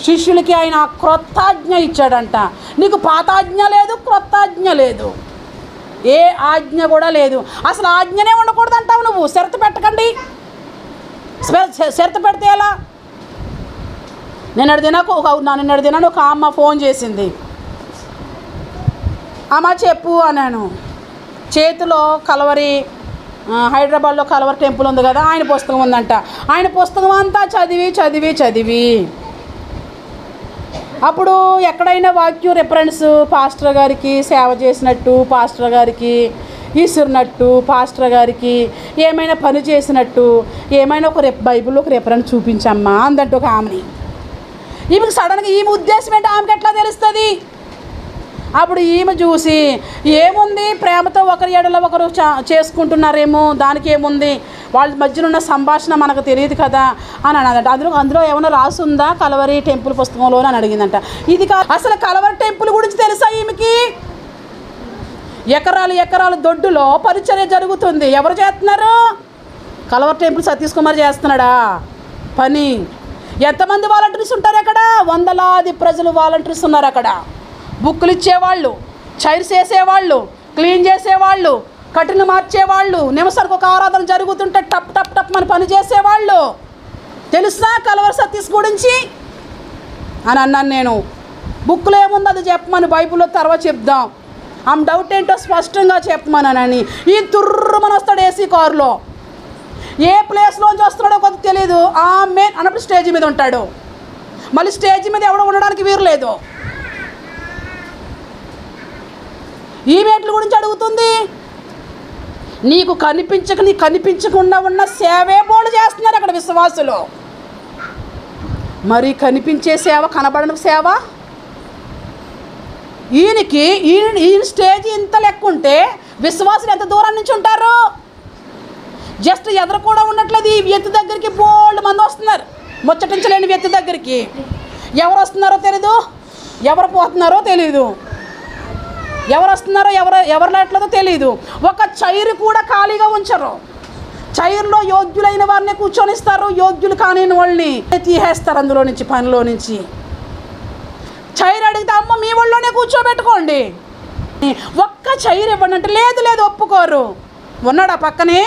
శిష్యులకి ఆయన క్రొత్త ఆజ్ఞ ఇచ్చాడంట. నీకు పాత ఆజ్ఞ లేదు, క్రొత్త ఆజ్ఞ లేదు, ఏ ఆజ్ఞ కూడా లేదు. అసలు ఆజ్ఞనే ఉండకూడదు అంటావు నువ్వు. షరతు పెట్టకండి. షరతు పెడితే ఎలా? నిన్నటి దినాన్ని ఒక అమ్మ ఫోన్ చేసింది. అమ్మ చెప్పు అన్నాను. చేతిలో కలవరి, హైదరాబాద్లో కలవరి టెంపుల్ ఉంది కదా, ఆయన పుస్తకం ఉందంట. ఆయన పుస్తకం అంతా చదివి అప్పుడు ఎక్కడైనా వాక్యం రిఫరెన్స్ పాస్టర్ గారికి సేవ చేసినట్టు, పాస్టర్ గారికి ఇసిరినట్టు, పాస్టర్ గారికి ఏమైనా పని చేసినట్టు, ఏమైనా ఒక బైబిల్లో ఒక రిఫరెన్స్ చూపించమ్మా అందంటే ఒక ఆమెని. ఈమెకి సడన్గా ఈమె ఉద్దేశం ఏంటి ఆమెకి ఎట్లా తెలుస్తుంది? అప్పుడు ఈమె చూసి ఏముంది, ప్రేమతో ఒకరి ఎడలో ఒకరు చేసుకుంటున్నారేమో, దానికి ఏముంది, వాళ్ళ మధ్యన ఉన్న సంభాషణ మనకు తెలియదు కదా అని అన్నదంట. అందులో ఏమైనా రాసుందా కలవరి టెంపుల్ పుస్తకంలో అని అడిగిందంట. ఇది కాదు, అసలు కలవరి టెంపుల్ గురించి తెలుసా ఈమెకి? ఎకరాలు దొడ్డులో పరిచర్య జరుగుతుంది. ఎవరు చేస్తున్నారు? కలవరి టెంపుల్ సతీష్ కుమార్ చేస్తున్నాడా పని? ఎంతమంది వాలంటీర్స్ ఉంటారు అక్కడ? వందలాది ప్రజలు వాలంటీర్స్ ఉన్నారు అక్కడ. బుక్కులు ఇచ్చేవాళ్ళు, చైర్స్ వేసేవాళ్ళు, క్లీన్ చేసేవాళ్ళు, కట్టును మార్చేవాళ్ళు, నిమిషానికి ఒక ఆరాధన జరుగుతుంటే టప్ టప్ టప్ అని పని చేసేవాళ్ళు. తెలుసా కలవరి సతీష్ గురించి అని అన్నాను నేను. బుక్లో ఏముంది అది చెప్పమని, బైబిల్లో తర్వాత చెప్దాం, ఆమె డౌట్ ఏంటో స్పష్టంగా చెప్పమనని. ఈ తుర్రుమని వస్తాడు ఏసీ కారులో, ఏ ప్లేస్లోంచి వస్తున్నాడో కొద్ది తెలియదు. ఆమె అన్నప్పుడు స్టేజ్ మీద ఉంటాడు. మళ్ళీ స్టేజ్ మీద ఎవడో ఉండడానికి వీరు లేదు. ఈ వేట్ల గురించి అడుగుతుంది. నీకు కనిపించకుండా ఉన్న సేవే బోళ్ళు చేస్తున్నారు అక్కడ విశ్వాసులు. మరి కనిపించే సేవ, కనబడని సేవ. ఈయన స్టేజ్ ఇంత లెక్క ఉంటే విశ్వాసులు ఎంత దూరం నుంచి ఉంటారు? జస్ట్ ఎదురు కూడా ఉండట్లేదు. ఈ వ్యక్తి దగ్గరికి బోల్డ్ మంది వస్తున్నారు, ముచ్చటించలేని వ్యక్తి దగ్గరికి. ఎవరు వస్తున్నారో తెలీదు, ఎవరు పోతున్నారో తెలీదు, ఎవరు వస్తున్నారో ఎవరు లేట్లేదో తెలీదు. ఒక చైర్ కూడా ఖాళీగా ఉంచరు. చైర్లో యోగ్యులైన వారిని కూర్చొనిస్తారు, యోగ్యులు కాని వాళ్ళని తీసేస్తారు అందులో నుంచి, పనిలో నుంచి. చైర్ అడిగితే అమ్మ మీ వాళ్ళలోనే కూర్చోబెట్టుకోండి, ఒక్క చైర్ ఇవ్వండి అంటే లేదు ఒప్పుకోరు. ఉన్నాడా పక్కనే?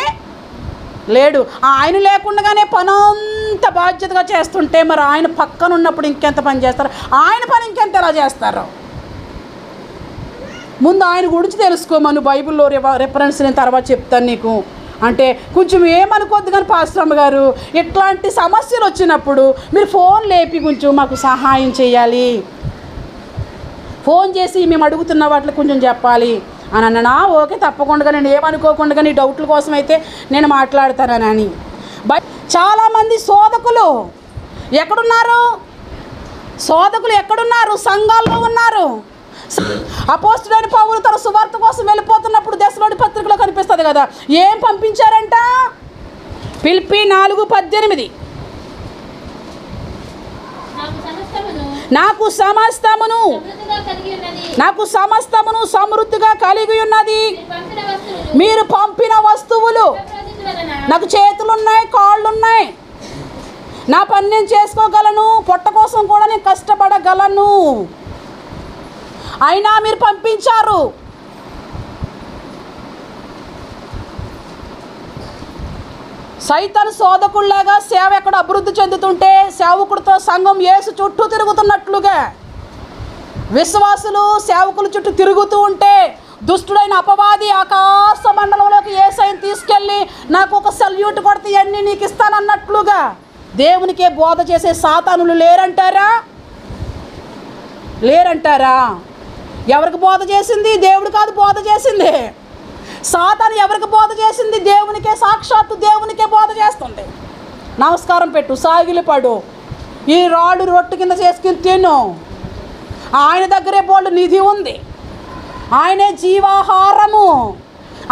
లేడు. ఆయన లేకుండానే పనంత బాధ్యతగా చేస్తుంటే మరి ఆయన పక్కన ఉన్నప్పుడు ఇంకెంత పని చేస్తారు? ఆయన పని ఇంకెంత ఎలా చేస్తారు? ముందు ఆయన గురించి తెలుసుకోమను. బైబిల్లో రిఫరెన్స్ నేను తర్వాత చెప్తాను నీకు అంటే కొంచెం ఏమనుకోద్దు. కానీ పాస్టర్ గారు ఇట్లాంటి సమస్యలు వచ్చినప్పుడు మీరు ఫోన్ లేపి కొంచెం మాకు సహాయం చేయాలి, ఫోన్ చేసి మేము అడుగుతున్న వాటిని కొంచెం చెప్పాలి అని అన్నా. ఓకే తప్పకుండా, నేను ఏమనుకోకుండా నీ డౌట్ల కోసం అయితే నేను మాట్లాడతానని. చాలామంది శోధకులు ఎక్కడున్నారు? సంఘాల్లో ఉన్నారు. అపోస్తలుడైన పౌలు తన సువార్త కోసం వెళ్ళిపోతున్నప్పుడు దశలోని పత్రికలో కనిపిస్తుంది కదా, ఏం పంపించారంట? ఫిలిప్పీ 4:18 నాకు సమస్తమును సమృద్ధిగా కలిగి ఉన్నది. మీరు పంపిన వస్తువులు, నాకు చేతులున్నాయి, కాళ్ళున్నాయి, నా పని నేను చేసుకోగలను, పొట్ట కోసం కూడా నేను కష్టపడగలను, అయినా మీరు పంపించారు. సైతాను శోధకుల్లాగా సేవ ఎక్కడ అభివృద్ధి చెందుతుంటే సేవకుడితో సంఘం యేసు చుట్టూ తిరుగుతున్నట్లుగా విశ్వాసులు సేవకుల చుట్టూ తిరుగుతూ ఉంటే దుష్టుడైన అపవాది ఆకాశ మండలంలోకి యేసయ్యను తీసుకెళ్ళి నాకు ఒక సల్యూట్ కొడితే అన్నీ నీకు ఇస్తానన్నట్లుగా దేవునికే బోధ చేసే సాతానులు లేరంటారా? ఎవరికి బోధ చేసింది? దేవుడు కాదు బోధ చేసింది. సాతాను ఎవరికి బోధ చేసింది? దేవునికే, సాక్షాత్తు దేవునికే బోధ చేస్తుంది. నమస్కారం పెట్టు, సాగిలిపడు, ఈ రాడు రొట్టు కింద చేసుకుని తిను. ఆయన దగ్గరే బోల్డ్ నిధి ఉంది, ఆయనే జీవాహారము.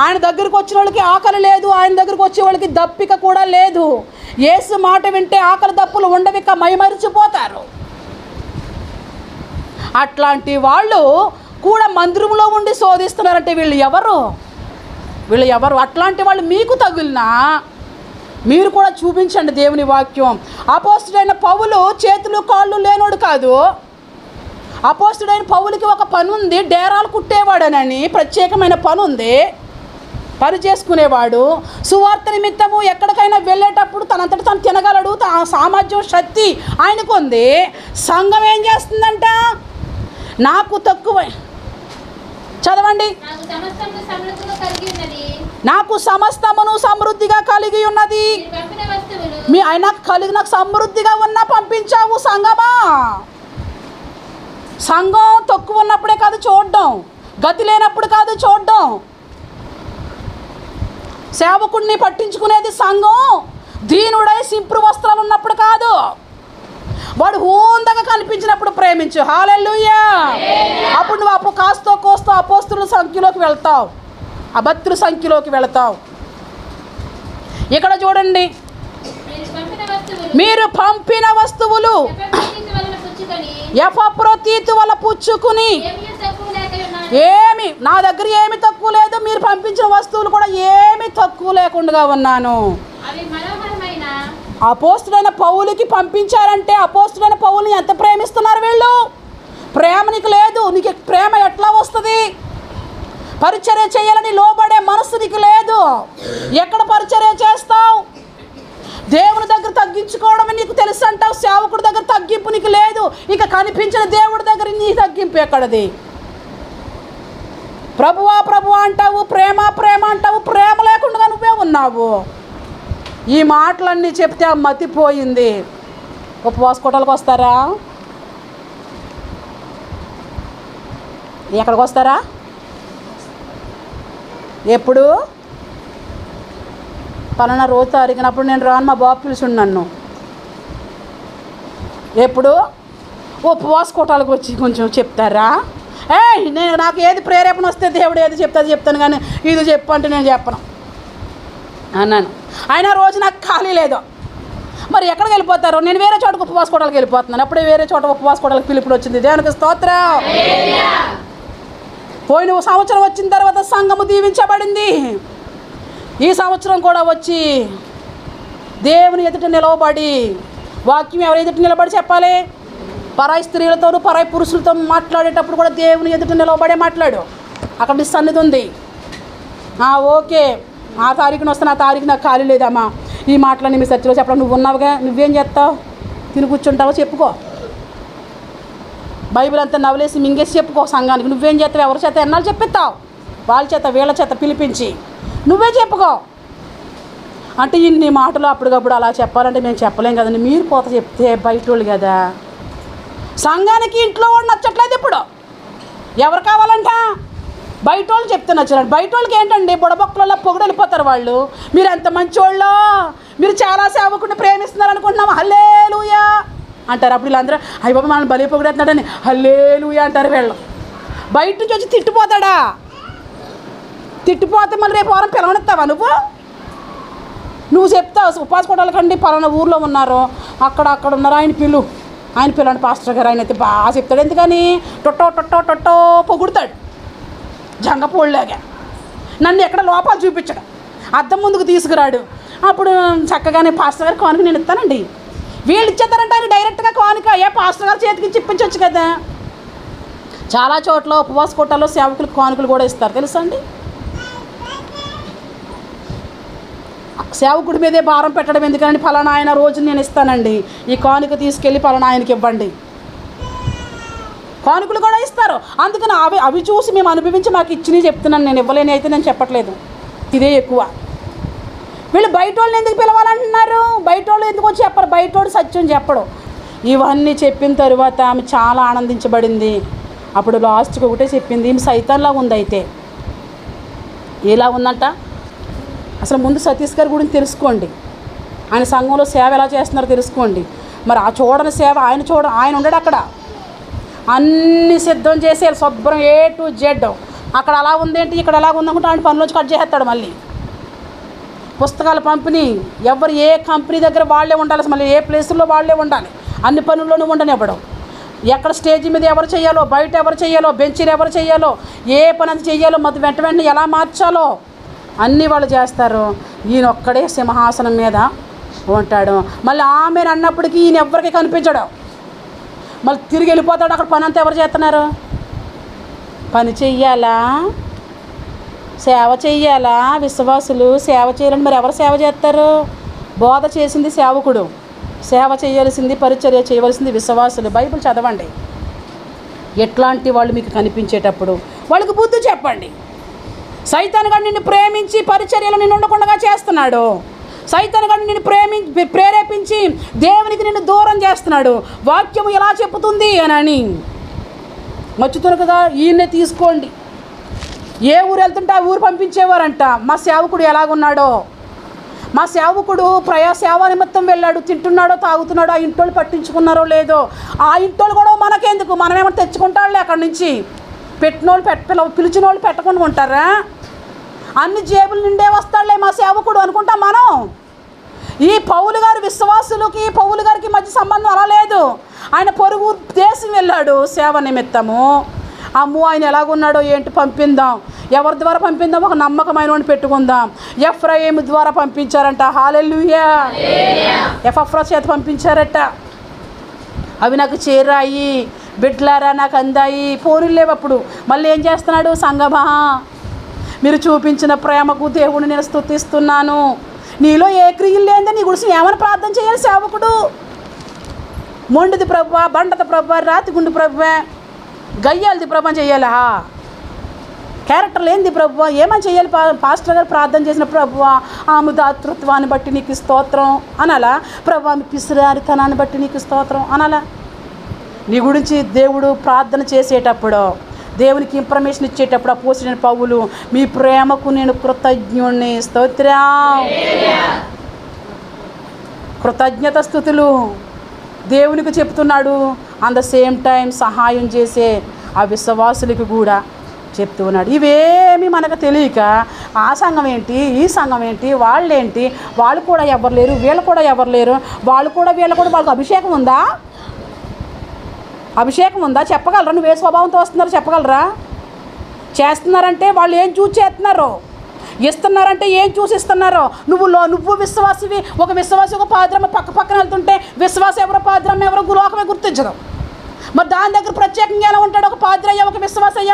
ఆయన దగ్గరికి వచ్చిన వాళ్ళకి ఆకలి లేదు, ఆయన దగ్గరికి వచ్చే వాళ్ళకి దప్పిక కూడా లేదు. యేసు మాట వింటే ఆకలి దప్పులు ఉండవిక మైమరిచిపోతారు. అట్లాంటి వాళ్ళు కూడా మందిరంలో ఉండి శోధిస్తున్నారంటే వీళ్ళు ఎవరు? అట్లాంటి వాళ్ళు మీకు తగిలినా మీరు కూడా చూపించండి దేవుని వాక్యం. అపోస్తుడైన పౌలు చేతులు కాళ్ళు లేనోడు కాదు. అపోస్తుడైన పౌలుకి ఒక పని ఉంది, డేరాలు కుట్టేవాడనని ప్రత్యేకమైన పని ఉంది, పని చేసుకునేవాడు. సువార్త నిమిత్తము ఎక్కడికైనా వెళ్ళేటప్పుడు తనంతట తను తినగలడు, ఆ సామర్థ్యం శక్తి ఆయనకు ఉంది. సంఘం ఏం చేస్తుందంట? నాకు తక్కువ, చదవండి, నాకు సమస్తమును సమృద్ధిగా కలిగి ఉన్నది. నాకు సమృద్ధిగా ఉన్నా పంపించావు. సంఘమా, సంఘం తక్కువ ఉన్నప్పుడే కాదు చూడడం, గతి లేనప్పుడు కాదు చూడడం. సేవకుడిని పట్టించుకునేది సంఘం దీనుడై సింపురు వస్త్రాలు ఉన్నప్పుడు కాదు, వాడు హోందగా కనిపించినప్పుడు ప్రేమించు. హల్లెలూయా. అప్పుడు నువ్వు కాస్తో కోస్తో అపోస్తుల సంఖ్యలోకి వెళ్తావు, అభక్తుల సంఖ్యలోకి వెళతావు. ఇక్కడ చూడండి, మీరు పంపిన వస్తువులు ఎపఫ్రోదీతు వల్ల పుచ్చుకుని, ఏమి నా దగ్గర ఏమి తక్కువ లేదు, మీరు పంపించిన వస్తువులు కూడా ఏమి తక్కువ లేకుండా ఉన్నాను. అపోస్తుడైన పౌలుకి పంపించారంటే అపోస్తుడైన పౌలుని ఎంత ప్రేమిస్తున్నారు వీళ్ళు? ప్రేమ నీకు లేదు, నీకు ప్రేమ ఎట్లా వస్తుంది? పరిచర్య చేయాలని లోబడే మనస్సు నీకు లేదు, ఎక్కడ పరిచర్య చేస్తావు? దేవుని దగ్గర తగ్గించుకోవడమే నీకు తెలుసు అంటావు, సేవకుడి దగ్గర తగ్గింపు నీకు లేదు. ఇక కనిపించిన దేవుడి దగ్గర నీ తగ్గింపు ఎక్కడది? ప్రభువా ప్రభువా అంటావు, ప్రేమ ప్రేమ అంటావు, ప్రేమ లేకుండా నువ్వే ఉన్నావు. ఈ మాటలన్నీ చెప్తే మతిపోయింది. ఉపవాస కోటలకు వస్తారా? ఎక్కడికి వస్తారా? ఎప్పుడు? పలానా రోజు తారీఖునప్పుడు నేను రాను, మా బాబు పిలుచుండు నన్ను. ఎప్పుడు? ఉపవాస కోటాలకు వచ్చి కొంచెం చెప్తారా? నాకు ఏది ప్రేరేపణ వస్తే దేవుడు ఏది చెప్తే చెప్తాను, కానీ ఇది చెప్పు అంటే నేను చెప్పను అన్నాను. అయినా రోజు నాకు ఖాళీ లేదు. మరి ఎక్కడికి వెళ్ళిపోతారు? నేను వేరే చోటకు ఉపవాస కోటాలకు వెళ్ళిపోతున్నాను. అప్పుడే వేరే చోట ఉపవాస కోటాలకు పిలుపుడు వచ్చింది. దేవునికి స్తోత్రం. పోయిన సంవత్సరం వచ్చిన తర్వాత సంఘము దీవించబడింది. ఈ సంవత్సరం కూడా వచ్చి దేవుని ఎదుట నిలవబడి, వాక్యం ఎవరి ఎదుట నిలబడి చెప్పాలి? పరాయి స్త్రీలతోనూ పరాయి పురుషులతో మాట్లాడేటప్పుడు కూడా దేవుని ఎదుట నిలవబడే మాట్లాడు. అక్కడ నీ సన్నిధి ఉంది. ఓకే, ఆ తారీఖున వస్తే ఆ తారీఖు నాకు ఖాళీ లేదమ్మా, ఈ మాటలన్నీ మీ చర్చలో చెప్పడం. నువ్వు ఉన్నావుగా, నువ్వేం చేస్తావు? తిని కూర్చుంటావో చెప్పుకో. బైబిల్ అంతా నవలేసి మింగేసి చెప్పుకో సంఘానికి. నువ్వేం చేస్తావు? ఎవరి చేత ఎన్నాళ్ళు చెప్పిస్తావు? వాళ్ళ చేత వీళ్ళ చేత పిలిపించి నువ్వే చెప్పుకో. అంటే ఇన్ని మాటలు అప్పటికప్పుడు అలా చెప్పాలంటే మేము చెప్పలేం కదండి. మీరు పోత చెప్తే బయట వాళ్ళు కదా. సంఘానికి ఇంట్లో వాడు నచ్చట్లేదు. ఇప్పుడు ఎవరు కావాలంట? బయట వాళ్ళు చెప్తే నచ్చలేదు. బయట వాళ్ళకి ఏంటండి, బుడబొక్కలలో పొగడు వెళ్ళిపోతారు వాళ్ళు. మీరు ఎంత మంచోళ్ళో, మీరు చాలా సేవకుడిని ప్రేమిస్తున్నారు అనుకుంటున్నాము, హల్లెలూయా అంటారు. అప్పుడు వీళ్ళందరూ అయ్య బాబా మనల్ని బలి పొగిడేస్తున్నాడని హల్లెలూయా అంటారు. వీళ్ళు బయట నుంచి వచ్చి తిట్టిపోతాడా? తిట్టిపోతే మళ్ళీ రేపు వారం పిలవనిస్తావా? నువ్వు చెప్తావు ఉపవాస కోటాలకండి పలానా ఊర్లో ఉన్నారు, అక్కడ ఉన్నారు, ఆయన పిల్లండి పాస్టర్ గారు, ఆయన అయితే బాగా చెప్తాడు. ఎందుకని? టొట్టో పొగుడతాడు జంగపోళ్ళలాగా. నన్ను ఎక్కడ లోపాలు చూపించడు, అద్దం ముందుకు తీసుకురాడు. అప్పుడు చక్కగానే పాస్టర్ గారు కానుక నేను ఇస్తానండి, వీళ్ళు ఇచ్చేస్తారంటే ఆయన డైరెక్ట్గా కానుక పాస్టర్ గారు చేతికి ఇప్పించవచ్చు కదా. చాలా చోట్ల ఉపవాస కోటాల్లో సేవకులకు కానుకలు కూడా ఇస్తారు, తెలుసా అండి? సేవకుడి మీదే భారం పెట్టడం ఎందుకని? ఫలానా ఆయన రోజు నేను ఇస్తానండి, ఈ కానుక తీసుకెళ్ళి ఫలానా ఆయనకి ఇవ్వండి. కానుకలు కూడా ఇస్తారు. అందుకని అవి చూసి మేము అనుభవించి మాకు ఇచ్చినవి చెప్తున్నాను. నేను ఇవ్వలేని అయితే నేను చెప్పట్లేదు, ఇదే ఎక్కువ. వీళ్ళు బయట వాళ్ళని ఎందుకు పిలవాలంటున్నారు? బయట వాళ్ళు ఎందుకు వచ్చి చెప్పరు? బయట వాడు సత్యం చెప్పడు. ఇవన్నీ చెప్పిన తరువాత ఆమె చాలా ఆనందించబడింది. అప్పుడు లాస్ట్కి ఒకటే చెప్పింది, ఈమె సైతాన్లా ఉంది. అయితే ఎలా ఉందంట? అసలు ముందు సతీష్ గారి గురించి తెలుసుకోండి, ఆయన సంఘంలో సేవ ఎలా చేస్తున్నారో తెలుసుకోండి. మరి ఆ చూడని సేవ ఆయన ఉండడు అక్కడ, అన్నీ సిద్ధం చేసేయాలి శుభ్రం A to Z. అక్కడ అలా ఉందేంటి, ఇక్కడ ఎలా ఉందనుకుంటే ఆయన పనిలోంచి కట్ చేసేస్తాడు. మళ్ళీ పుస్తకాల పంపిణీ, ఎవరు ఏ కంపెనీ దగ్గర వాళ్ళే ఉండాలి, అసలు మళ్ళీ ఏ ప్లేసుల్లో వాళ్ళే ఉండాలి, అన్ని పనుల్లోనూ ఉండనివ్వడం. ఎక్కడ స్టేజ్ మీద ఎవరు చేయాలో, బయట ఎవరు చేయాలో, బెంచీలు ఎవరు చేయాలో, ఏ పని అది చేయాలో, వెంటనే ఎలా మార్చాలో అన్నీ వాళ్ళు చేస్తారు. ఈయన ఒక్కడే సింహాసనం మీద ఉంటాడు. మళ్ళీ ఆమెను అన్నప్పటికీ ఈయన ఎవరికి కనిపించడు. మళ్ళీ తిరిగి వెళ్ళిపోతాడు. అక్కడ పని అంతా ఎవరు చేస్తున్నారు? పని చెయ్యాలా, సేవ చెయ్యాలా? విశ్వాసులు సేవ చేయాలని మరి ఎవరు సేవ చేస్తారు? బోధ చేసింది సేవకుడు, సేవ చేయవలసింది, పరిచర్య చేయవలసింది విశ్వాసులు. బైబిల్ చదవండి. ఎట్లాంటి వాళ్ళు మీకు కనిపించేటప్పుడు వాళ్ళకి బుద్ధి చెప్పండి. సైతాను గాడు నిన్ను ప్రేమించి పరిచర్యలు నిన్ను ఉండకుండా చేస్తున్నాడు. సైతాను గాడు నిన్ను ప్రేరేపించి దేవునికి నిన్ను దూరం చేస్తున్నాడు. వాక్యము ఎలా చెప్పుతుంది అని మచ్చుతునకగా ఈయన్నే తీసుకోండి. ఏ ఊరు వెళ్తుంటే ఆ ఊరు పంపించేవారంట. మా సేవకుడు ఎలాగున్నాడో, మా సేవకుడు సేవ నిమిత్తం వెళ్ళాడు, తింటున్నాడో తాగుతున్నాడో, ఆ ఇంటోళ్ళు పట్టించుకున్నారో లేదో, ఆ ఇంటోళ్ళు కూడా మనకెందుకు, మనమేమన్నా తెచ్చుకుంటాడులే అక్కడి నుంచి. పిలిచిన వాళ్ళు పెట్టకుండా ఉంటారా? అన్ని జేబులు నిండే వస్తాడులే మా సేవకుడు అనుకుంటాం మనం. ఈ పౌలు గారు విశ్వాసులకి పౌలు గారికి మధ్య సంబంధం అలా లేదు. ఆయన పొరుగు దేశం వెళ్ళాడు సేవ నిమిత్తము. అమ్మో ఆయన ఎలాగున్నాడో ఏంటి, పంపిందాం. ఎవరి ద్వారా పంపిందాం? ఒక నమ్మకమైన వాడిని పెట్టుకుందాం. ఎఫ్రాయిము ద్వారా పంపించారంట. హల్లెలూయా. ఎఫ్రా చేత పంపించారట. అవి నాకు చేరాయి, బిడ్లారా నాకు అందాయి. ఫోన్లు లేవు అప్పుడు. మళ్ళీ ఏం చేస్తున్నాడు? సంగమా, మీరు చూపించిన ప్రేమకు దేవుడిని నేను స్తుతిస్తున్నాను. నీలో ఏ క్రియలు లేదే నీ గురించి ఏమైనా ప్రార్థన చేయాలి సేవకుడు? మొండిది ప్రభు, బండది ప్రభు, రాతిగుండు ప్రభు, గయ్యాలది ప్రభు చేయాలా? క్యారెక్టర్ లేనిది ప్రభు ఏమని చేయాలి? పాస్టర్ గారు ప్రార్థన చేసిన ప్రభు ఆమె దాతృత్వాన్ని బట్టి నీకు స్తోత్రం అనాలా? ప్రభు ఆమె పిసిరారితనాన్ని బట్టి నీకు స్తోత్రం అనాలా? నీ గురించి దేవుడు ప్రార్థన చేసేటప్పుడు, దేవునికి ఇన్ఫర్మేషన్ ఇచ్చేటప్పుడు అపోస్తలుడైన పౌలు, మీ ప్రేమకు నేను కృతజ్ఞుణ్ణి, స్తోత్రం, కృతజ్ఞత స్థుతులు దేవునికి చెప్తున్నాడు. అట్ ద సేమ్ టైం సహాయం చేసే ఆ విశ్వాసులకి కూడా చెప్తూ ఉన్నాడు. ఇవేమీ మనకు తెలియక ఆ సంఘం ఏంటి, ఈ సంఘం ఏంటి, వాళ్ళేంటి, వాళ్ళు కూడా ఎవరు లేరు, వీళ్ళు కూడా ఎవరు లేరు, వాళ్ళు కూడా వీళ్ళు కూడా, వాళ్ళకి అభిషేకం ఉందా? అభిషేకం ఉందా? చెప్పగలరా? నువ్వు ఏ స్వభావంతో వస్తున్నారో చెప్పగలరా? చేస్తున్నారంటే వాళ్ళు ఏం చూసి చేస్తున్నారో, ఇస్తున్నారంటే ఏం చూసి ఇస్తున్నారో. నువ్వు విశ్వాసివి, ఒక విశ్వాసి ఒక పాద్రమ్మ పక్కన వెళ్తుంటే విశ్వాసం ఎవరో పాద్రమ్మ ఎవరో లోకమే గుర్తించదు. మరి దాని దగ్గర ప్రత్యేకంగా ఎలా ఉంటాడు? ఒక పాద్రయ్య ఒక విశ్వాసయ్య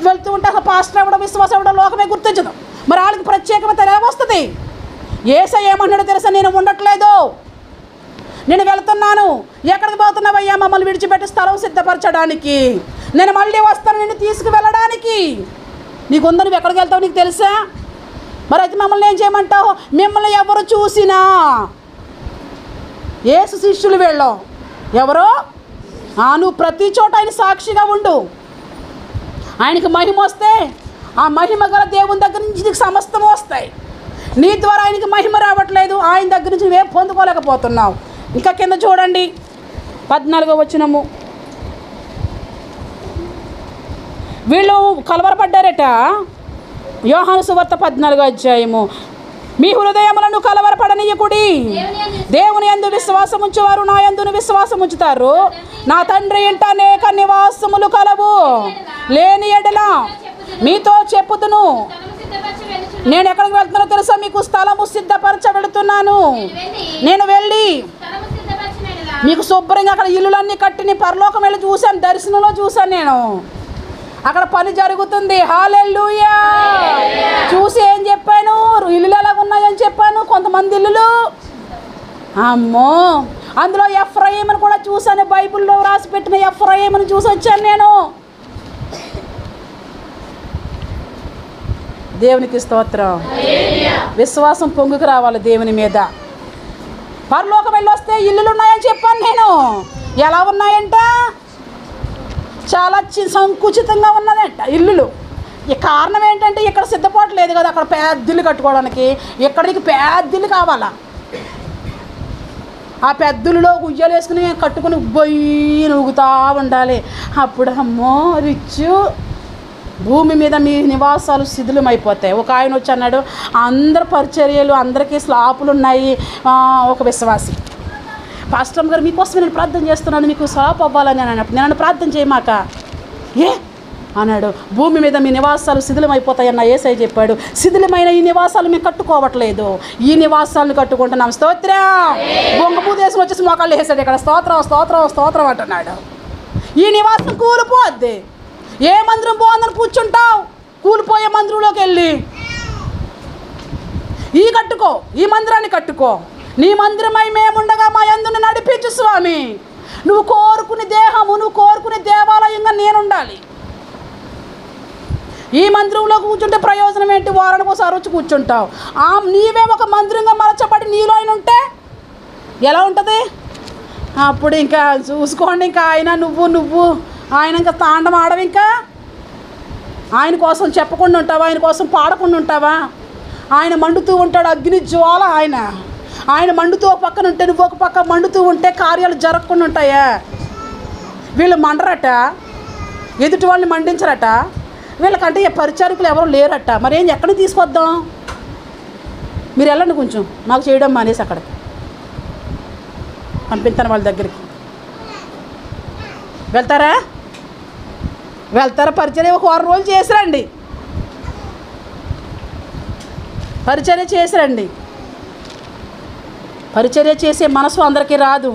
వెళ్తూ ఉంటే అసలు పాస్టర్ ఎవడో విశ్వాసం ఎవడో లోకమే గుర్తించదు. మరి వాళ్ళకి ప్రత్యేకత ఎలా వస్తుంది? యేసయ్య ఏమన్నాడో తెలుసా? నేను ఉండట్లేదు, నేను వెళ్తున్నాను. ఎక్కడికి పోతున్నావయ్యా? మమ్మల్ని విడిచిపెట్టి స్థలం సిద్ధపరచడానికి. నేను మళ్ళీ వస్తాను నిన్ను తీసుకువెళ్ళడానికి. నీకుందా? నువ్వు ఎక్కడికి వెళ్తావు నీకు తెలుసా? మరి అయితే మమ్మల్ని ఏం చేయమంటావు? మిమ్మల్ని ఎవరు చూసినా, యేసు శిష్యులు వెళ్ళావు ఎవరో, నువ్వు ప్రతి చోట ఆయన సాక్షిగా ఉండు. ఆయనకి మహిమ వస్తే ఆ మహిమ గల దేవుని దగ్గర నుంచి నీకు సమస్తము వస్తాయి. నీ ద్వారా ఆయనకి మహిమ రావట్లేదు, ఆయన దగ్గర నుంచి నువ్వేం పొందుకోలేకపోతున్నావు. ఇంకా కింద చూడండి 14వ వచనము. వీళ్ళు కలవరపడ్డారట. యోహాను సువార్త 14వ అధ్యాయము. మీ హృదయములను కలవరపడనీయకుడి, దేవుని యందు విశ్వాసం ఉంచేవారు నా యందును విశ్వాసం ఉంచుతారు. నా తండ్రి ఇంట అనేక నివాసములు కలవు, లేని ఎడల మీతో చెప్పుదును. నేను ఎక్కడికి వెళ్తున్నానో తెలుసా? మీకు స్థలము సిద్ధపరచ వెళుతున్నాను. నేను వెళ్ళి మీకు శుభ్రంగా అక్కడ ఇల్లులన్నీ కట్టిని పరలోకం వెళ్ళి చూశాను, దర్శనంలో చూశాను. నేను అక్కడ పని జరుగుతుంది. హల్లెలూయా. చూసి ఏం చెప్పాను? ఇల్లులు ఎలాగున్నాయని చెప్పాను. కొంతమంది ఇల్లులు, అమ్మో, అందులో ఎఫ్రాయిమును కూడా చూశాను. బైబిల్లో రాసి పెట్టిన ఎఫ్రాయిమును చూసి వచ్చాను నేను. దేవునికి స్తోత్రం. విశ్వాసం పొంగుకు రావాలి దేవుని మీద. పరలోకం వెళ్ళి వస్తే ఇల్లులు ఉన్నాయని చెప్పాను నేను. ఎలా ఉన్నాయంట? చాలా సంకుచితంగా ఉన్నదంట ఇల్లులు. ఈ కారణం ఏంటంటే ఇక్కడ సిద్ధపాటు లేదు కదా, అక్కడ పెద్దిల్లు కట్టుకోవడానికి. ఇక్కడికి పెద్దిల్లు కావాలా. ఆ పెద్దులలో ఉయ్యాలు వేసుకుని కట్టుకుని బొయ్యి నూగుతూ ఉండాలి. అప్పుడు అమ్మో రిచ్చు, భూమి మీద మీ నివాసాలు శిథిలమైపోతాయి. ఒక ఆయన వచ్చి అన్నాడు, అందరు పరిచర్యలు అందరికీ స్లాపులు ఉన్నాయి. ఒక విశ్వాసి, పాస్టర్ గారు మీకోసం నేను ప్రార్థన చేస్తున్నాను, మీకు స్లాప్ అవ్వాలని అని అన్నప్పుడు, నేను ప్రార్థన చేయమాక, అన్నాడు. భూమి మీద మీ నివాసాలు శిథిలమైపోతాయన్న యేసయ్య చెప్పాడు. శిథిలమైన ఈ నివాసాలు మేము కట్టుకోవట్లేదు, ఈ నివాసాలను కట్టుకుంటున్నాం. స్తోత్రం. బొంగపూ దేశం వచ్చేసి మోకాళ్ళు వేసాడు ఇక్కడ. స్తోత్రం స్తోత్రం స్తోత్రం అంటున్నాడు. ఈ నివాసం కూలిపోద్ది. ఏ మందిరం బాగుందని కూర్చుంటావు? కూలిపోయే మందిరంలోకి వెళ్ళి ఈ కట్టుకో, ఈ మందిరాన్ని కట్టుకో. నీ మందిరమై మేముండగా మా యందు నడిపించు స్వామి. నువ్వు కోరుకునే దేహము, నువ్వు కోరుకునే దేవాలయంగా నేనుండాలి. ఈ మందిరంలో కూర్చుంటే ప్రయోజనం ఏంటి? వారానికి ఒకసారి వచ్చి కూర్చుంటావు. నీవే ఒక మందిరంగా మలచబడి నీలో ఆయన ఉంటే ఎలా ఉంటుంది? అప్పుడు ఇంకా చూసుకోండి. ఇంకా నువ్వు ఆయన ఇంకా తాండం ఆడవు. ఇంకా ఆయన కోసం చెప్పకుండా ఉంటావా? ఆయన కోసం పాడకుండా ఉంటావా? ఆయన మండుతూ ఉంటాడు, అగ్ని జ్వాల. ఆయన మండుతూ ఒక పక్కన ఉంటే నువ్వు ఒక పక్క మండుతూ ఉంటే కార్యాలు జరగకుండా ఉంటాయా? వీళ్ళు మండరట, ఎదుటి వాళ్ళని మండించరట. వీళ్ళకంటే పరిచారకులు ఎవరు లేరట. మరి ఏం ఎక్కడికి తీసుకొద్దాం? మీరు వెళ్ళండి, కొంచెం నాకు చేయడం మానేసి అక్కడికి పంపిస్తాను. వాళ్ళ దగ్గరికి వెళ్తారా? పరిచర్య ఒక 6 రోజులు చేసిరండి. పరిచర్య చేసిరండి. పరిచర్య చేసే మనసు అందరికీ రాదు.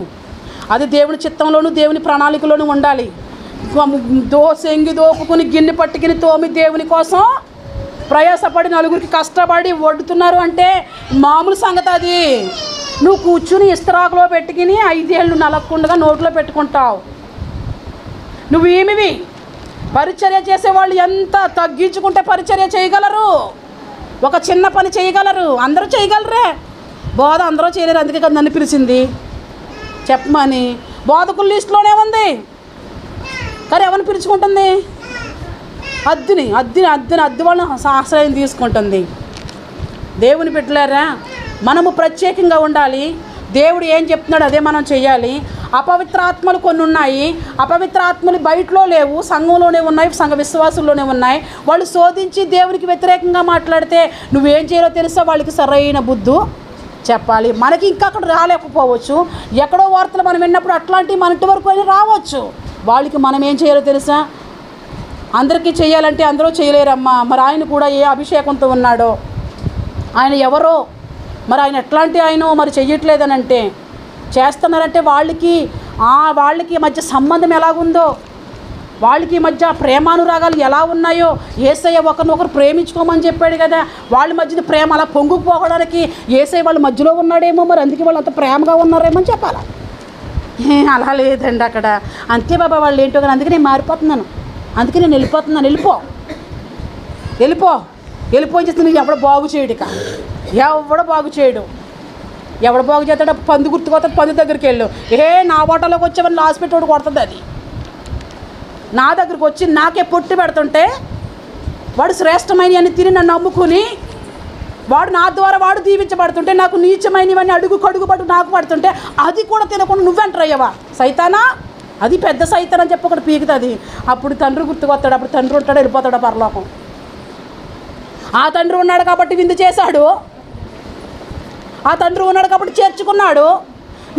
అది దేవుని చిత్తంలోనూ దేవుని ప్రణాళికలోనూ ఉండాలి. సెంగి దోపుకుని గిన్నె పట్టుకుని తోమి దేవుని కోసం ప్రయాసపడి నలుగురికి కష్టపడి వడ్డుతున్నారు అంటే మామూలు సంగతి అది. నువ్వు కూర్చుని ఇస్తరాకులో పెట్టుకుని 5 ఏళ్ళు నలగకుండా నోట్లో పెట్టుకుంటావు. నువ్వేమివి? పరిచర్య చేసేవాళ్ళు ఎంత తగ్గించుకుంటే పరిచర్య చేయగలరు? ఒక చిన్న పని చేయగలరు. అందరూ చేయగలరే? బోధ అందరూ చేయలేరు. అందుకే కదా నన్ను పిలిచింది చెప్పమని. బోధకుల లిస్టులోనే ఉంది, కానీ ఎవరిని పిలుచుకుంటుంది? అద్ది వాళ్ళని ఆశ్రయం తీసుకుంటుంది. దేవుని బిడ్డలారా, మనము ప్రత్యేకంగా ఉండాలి. దేవుడు ఏం చెప్తున్నాడు అదే మనం చేయాలి. అపవిత్ర ఆత్మలు కొన్ని ఉన్నాయి. అపవిత్ర ఆత్మలు బయటలో లేవు, సంఘంలోనే ఉన్నాయి, సంఘ విశ్వాసుల్లోనే ఉన్నాయి. వాళ్ళు శోధించి దేవునికి వ్యతిరేకంగా మాట్లాడితే నువ్వేం చేయాలో తెలుసా? వాళ్ళకి సరైన బుద్ధి చెప్పాలి. మనకి ఇంకా అక్కడ రాలేకపోవచ్చు. ఎక్కడో వార్తలు మనం విన్నప్పుడు అట్లాంటివి మన ఇంటి వరకు అయినా రావచ్చు. వాళ్ళకి మనం ఏం చేయాలో తెలుసా? అందరికీ చేయాలంటే అందరూ చేయలేరమ్మా. మరి ఆయన కూడా ఏ అభిషేకంతో ఉన్నాడో, ఆయన ఎవరో, మరి ఆయన ఎట్లాంటి ఆయనో మరి చెయ్యట్లేదని అంటే చేస్తున్నారంటే వాళ్ళకి మధ్య సంబంధం ఎలాగుందో, వాళ్ళకి మధ్య ప్రేమానురాగాలు ఎలా ఉన్నాయో. యేసయ్య ఒకరినొకరు ప్రేమించుకోమని చెప్పాడు కదా. వాళ్ళ మధ్య ప్రేమ అలా పొంగుకుపోవడానికి యేసయ్య వాళ్ళ మధ్యలో ఉన్నాడేమో, మరి అందుకే వాళ్ళు అంత ప్రేమగా ఉన్నారేమో అని చెప్పాలా? అలా లేదండి అక్కడ. అంతే బాబా వాళ్ళు ఏంటో కానీ అందుకే నేను మారిపోతున్నాను, అందుకే నేను వెళ్ళిపోతున్నాను. వెళ్ళిపోయి చేస్తే నీకు ఎవడ బాగు చేయడు. ఇక ఎవడ బాగు చేయడు. ఎవడ బాగు చేస్తాడు? పంది గుర్తుకొస్తాడు, పంది దగ్గరికి వెళ్ళు. నా ఓటలోకి వచ్చేవని లాస్ పెట్టి కొడుతుంది. అది నా దగ్గరికి వచ్చి నాకే పొట్టి పెడుతుంటే వాడు శ్రేష్టమైన అని తిని నన్ను నమ్ముకుని వాడు నా ద్వారా వాడు దీవించబడుతుంటే నాకు నీచమైనవన్నీ కడుగుబడు నాకు పడుతుంటే అది కూడా తినకుండా నువ్వెంటరయ్యవా సైతానా? అది పెద్ద సైతాన్ అని చెప్పి ఒకటి పీకుతుంది. అప్పుడు తండ్రి గుర్తుకొస్తాడు. అప్పుడు తండ్రి ఉంటాడు, వెళ్ళిపోతాడు పరలోకం. ఆ తండ్రి ఉన్నాడు కాబట్టి విందు చేశాడు, ఆ తండ్రి ఉన్నాడు కాబట్టి చేర్చుకున్నాడు.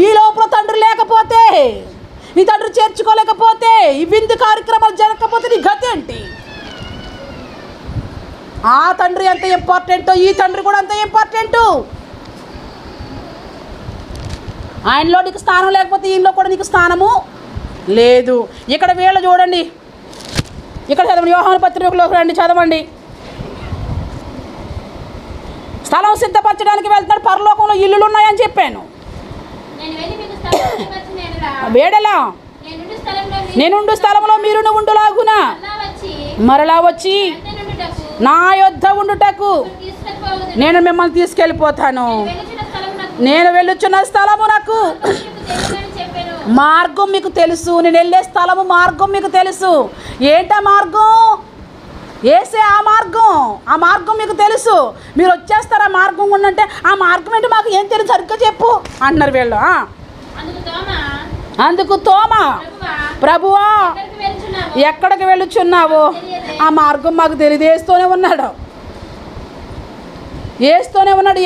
ఈ లోపల తండ్రి లేకపోతే, నీ తండ్రి చేర్చుకోలేకపోతే, ఈ విందు కార్యక్రమాలు జరగకపోతే నీ గతి ఏంటి? ఆ తండ్రి ఎంత ఇంపార్టెంటో ఈ తండ్రి కూడా అంత ఇంపార్టెంటు. ఆయనలో నీకు స్థానం లేకపోతే ఈయనలో కూడా నీకు స్థానము లేదు. ఇక్కడ వీళ్ళు చూడండి, ఇక్కడ చదవండి, యోహాను పత్రికలోకి రండి, చదవండి. స్థలం సిద్ధపరచడానికి వెళ్తున్నాడు. పరలోకంలో ఇల్లులు ఉన్నాయని చెప్పాను. వేడలా నేనుండు స్థలంలో మీరును ఉండులాగున మరలా వచ్చి నా యొద్ద ఉండుటకు నేను మిమ్మల్ని తీసుకెళ్ళిపోతాను. నేను వెళ్ళుచున్న స్థలము నాకు మార్గం మీకు తెలుసు. నేను వెళ్ళే స్థలము మార్గం మీకు తెలుసు. ఏంటా మార్గం? ఏసే ఆ మార్గం మీకు తెలుసు. మీరు వచ్చేస్తారు ఆ మార్గం ఉండంటే ఆ మార్గం ఏంటి మాకు ఏం తెలుసు సరిగ్గా చెప్పు అంటున్నారు వీళ్ళు. అందుకు తోమా, ప్రభువా ఎక్కడికి వెళ్ళుచున్నావు? ఆ మార్గం మాకు తెలియదు. ఏస్తూనే ఉన్నాడు.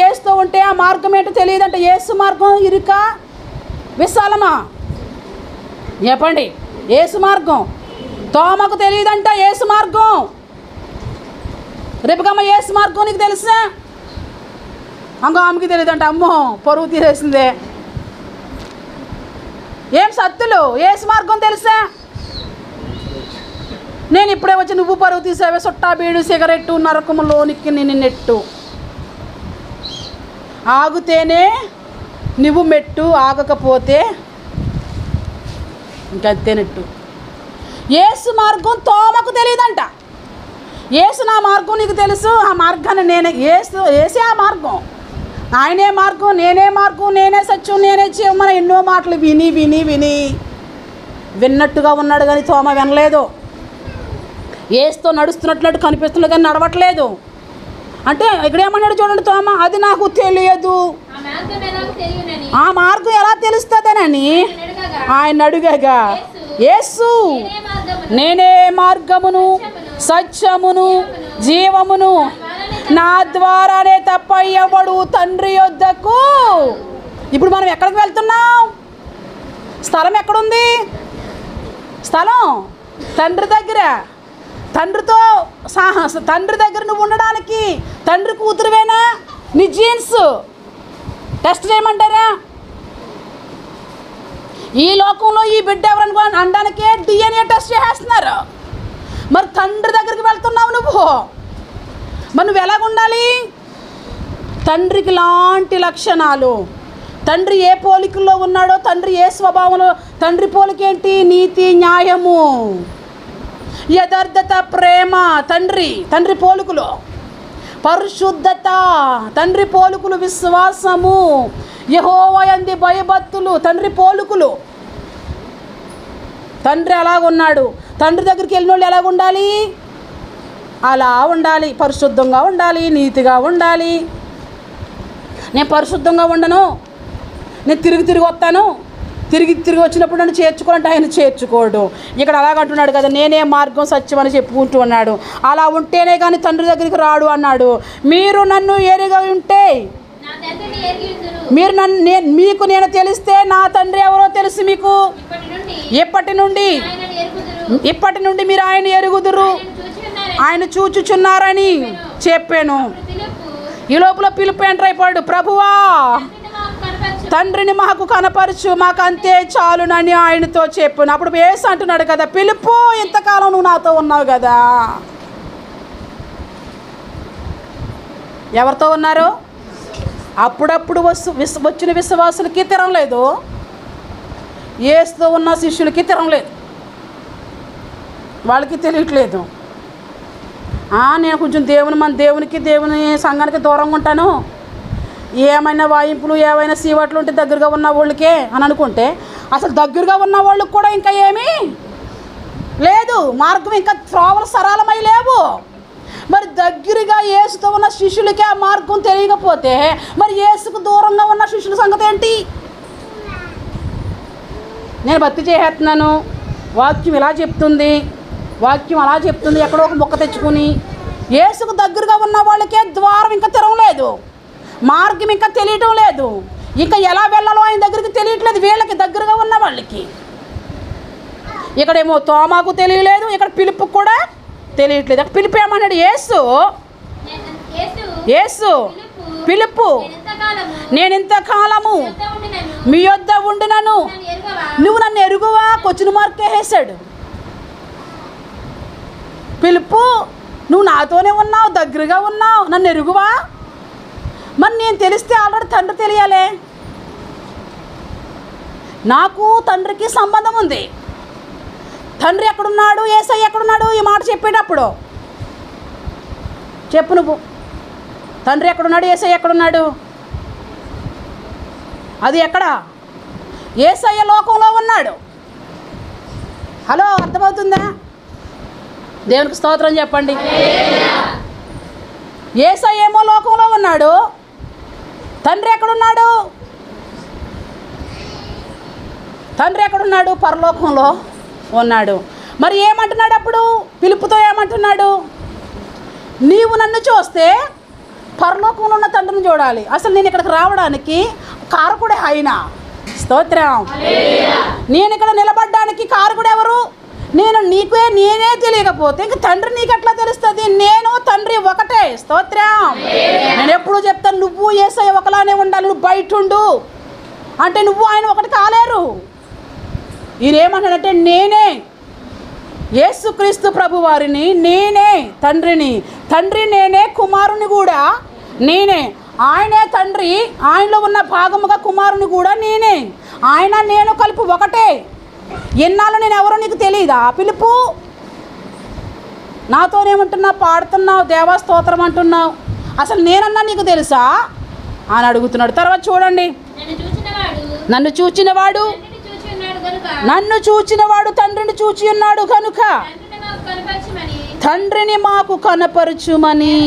ఏస్తూ ఉంటే ఆ మార్గం ఏంటో తెలియదంటే ఏసు మార్గం ఇరుకా విశాలమా? చెప్పండి. ఏసు మార్గం తోమకు తెలియదంట యేసు మార్గం. రేపుకమ్మ యేసు మార్గం నీకు తెలుసా? అంగో ఆమెకి తెలియదంట. అమ్మో పరువు తీరేసిందే. ఏం సత్తులు యేసు మార్గం తెలుసా? నేను ఇప్పుడే వచ్చి నువ్వు పరువు తీసావే, సుట్టా బీడు సిగరెట్టు నరకములోనికి నిన్ను నెట్టు. ఆగితేనే నువ్వు మెట్టు, ఆగకపోతే ఇంకంతేనట్టు. యేసు మార్గం తోమకు తెలియదంట. యేసు నా మార్గం నీకు తెలుసు, ఆ మార్గాన్ని నేనే. ఏసే ఆ మార్గం, ఆయనే మార్గం, నేనే మార్గం, నేనే సత్యం, నేనే జీవం. ఎన్నో మాటలు విని విని విని విన్నట్టుగా ఉన్నాడు కానీ తోమ వినలేదు. యేసుతో నడుస్తున్నట్లు కనిపిస్తున్నాడు కానీ నడవట్లేదు. అంటే ఇక్కడ ఏమన్నాడు చూడండి తోమ, అది నాకు తెలియదు. ఆ మార్గం ఎలా తెలుస్తుందనని ఆయన అడుగగా, యేసు నేనే మార్గమును సత్యమును జీవమును, నా ద్వారానే తప్ప ఎవడు తండ్రి యొద్దకు. ఇప్పుడు మనం ఎక్కడికి వెళ్తున్నాం? స్థలం ఎక్కడుంది? స్థలం తండ్రి దగ్గర. తండ్రితో తండ్రి దగ్గర నువ్వు ఉండడానికి తండ్రి కూతురువేనా? నీ జీన్స్ టెస్ట్ చేయమంటారా? ఈ లోకంలో ఈ బిడ్డ ఎవరనుకో అనడానికే DNA టెస్ట్ చేస్తున్నారు. మరి తండ్రి దగ్గరికి వెళ్తున్నావు నువ్వు, మరి నువ్వు ఎలాగుండాలి? తండ్రికి లాంటి లక్షణాలు. తండ్రి ఏ పోలికల్లో ఉన్నాడో, తండ్రి ఏ స్వభావంలో, తండ్రి పోలికేంటి? నీతి, న్యాయము, యథార్థత, ప్రేమ. తండ్రి పోలికలు. పరిశుద్ధత తండ్రి పోలికలు. విశ్వాసము, యెహోవా యందు భయభక్తులు తండ్రి పోలికలు. తండ్రి అలాగున్నాడు. తండ్రి దగ్గరికి వెళ్ళిన వాళ్ళు ఎలాగుండాలి? అలా ఉండాలి. పరిశుద్ధంగా ఉండాలి, నీతిగా ఉండాలి. నేను పరిశుద్ధంగా ఉండను, నేను తిరిగి వస్తాను, తిరిగి వచ్చినప్పుడు నన్ను చేర్చుకోవాలంటే ఆయన చేర్చుకోడు. ఇక్కడ అలాగంటున్నాడు కదా, నేనే మార్గం సత్యం అని చెప్పుకుంటూ ఉన్నాడు. అలా ఉంటేనే కానీ తండ్రి దగ్గరికి రాడు అన్నాడు. మీరు నన్ను ఎరిగి ఉంటే, మీరు మీకు నేను తెలిస్తే నా తండ్రి ఎవరో తెలుసు మీకు. ఇప్పటి నుండి మీరు ఆయన ఎరుగుదురు, ఆయన చూచుచున్నారని చెప్పాను. ఈ లోపల పిలుపు ఎంటర్ అయిపోయాడు. ప్రభువా తండ్రిని మాకు కనపరచు, మాకు అంతే చాలునని ఆయనతో చెప్పాను. అప్పుడు యేసు అంటున్నాడు కదా, పిలుపు ఇంతకాలం నువ్వు నాతో ఉన్నావు కదా. ఎవరితో ఉన్నారు? అప్పుడప్పుడు వచ్చిన విశ్వాసులకి తిరం లేదు, యేసుతో ఉన్న శిష్యులకి తిరం లేదు. వాళ్ళకి తెలియట్లేదు. నేను కొంచెం దేవునికి దేవుని సంఘానికి దూరంగా ఉంటాను, ఏమైనా వాయింపులు ఏమైనా సీవట్లు ఉంటే దగ్గరగా ఉన్న వాళ్ళకే అని అనుకుంటే, అసలు దగ్గరగా ఉన్న వాళ్ళకి కూడా ఇంకా ఏమీ లేదు. మార్గం ఇంకా త్రోవలు సరళమై లేవు. మరి దగ్గరగా యేసుతో ఉన్న శిష్యులకి ఆ మార్గం తెలియకపోతే మరి యేసుకు దూరంగా ఉన్న శిష్యుల సంగతి ఏంటి? నేను భక్తి చేసేస్తున్నాను, వాక్యం ఇలా చెప్తుంది, వాక్యం అలా చెప్తుంది, ఎక్కడో ఒక మొక్క తెచ్చుకుని యేసుకు దగ్గరగా ఉన్న వాళ్ళకే ద్వారం ఇంకా తెరవలేదు, మార్గం ఇంకా తెలియటం లేదు, ఇంకా ఎలా వెళ్ళాలో ఆయన దగ్గరికి తెలియట్లేదు వీళ్ళకి, దగ్గరగా ఉన్న వాళ్ళకి. ఇక్కడేమో తోమాకు తెలియలేదు, ఇక్కడ పిలుపు కూడా తెలియట్లేదు. అక్కడ పిలుపు ఏమన్నాడు? యేసు పిలుపు నేను ఇంతకాలము మీ యొద్ద ఉండినను నువ్వు నన్ను ఎరుగువా? క్వశ్చన్ మార్క్ వేసాడు. పిలుపు నువ్వు నాతోనే ఉన్నావు, దగ్గరగా ఉన్నావు, నన్ను ఎరుగువా? మరి నేను తెలిస్తే ఆల్రెడీ తండ్రి తెలియాలే. నాకు తండ్రికి సంబంధం ఉంది. తండ్రి ఎక్కడున్నాడు, యేసయ్య ఎక్కడున్నాడు? ఈ మాట చెప్పేటప్పుడు చెప్పు నువ్వు. తండ్రి ఎక్కడున్నాడు, యేసయ్య ఎక్కడున్నాడు? అది ఎక్కడ? యేసయ్య లోకంలో ఉన్నాడు. హలో, అర్థమవుతుందా? దేవునికి స్తోత్రం చెప్పండి. యేసయ్య ఏమో లోకంలో ఉన్నాడు, తండ్రి ఎక్కడున్నాడు? తండ్రి ఎక్కడున్నాడు? పరలోకంలో ఉన్నాడు. మరి ఏమంటున్నాడు అప్పుడు? పిలుపుతో ఏమంటున్నాడు? నీవు నన్ను చూస్తే పరలోకంలో ఉన్న తండ్రిని చూడాలి. అసలు నేను ఇక్కడికి రావడానికి కారకుడే ఆయన. స్తోత్రం. నేను ఇక్కడ నిలబడ్డానికి కారకుడు ఎవరు? నేను నేనే తెలియకపోతే ఇంక తండ్రి నీకు ఎట్లా తెలుస్తుంది? నేను తండ్రి ఒకటే. స్తోత్రం. నేను ఎప్పుడు చెప్తాను, నువ్వు యేసయ్య ఒకలానే ఉండాలి, నువ్వు బయట ఉండు అంటే నువ్వు ఆయన ఒకటి కాలేరు. ఈయన ఏమన్నాడంటే నేనే యేసుక్రీస్తు ప్రభు వారిని, నేనే తండ్రిని, తండ్రి నేనే, కుమారుని కూడా నేనే. ఆయనే తండ్రి, ఆయనలో ఉన్న భాగముగా కుమారుని కూడా నేనే. ఆయన నేను కలిపి ఒకటే. ఎన్నాళ్ళు నేను ఎవరో నీకు తెలియదా? పిలుపు. నాతోనేమంటున్నావు? పాడుతున్నావు, దేవా స్తోత్రం అంటున్నావు, అసలు నేనన్నా నీకు తెలుసా అని అడుగుతున్నాడు. తర్వాత చూడండి, నన్ను చూచినవాడు తండ్రిని చూచి ఉన్నాడు కనుక తండ్రిని మాకు కనపరచుమని.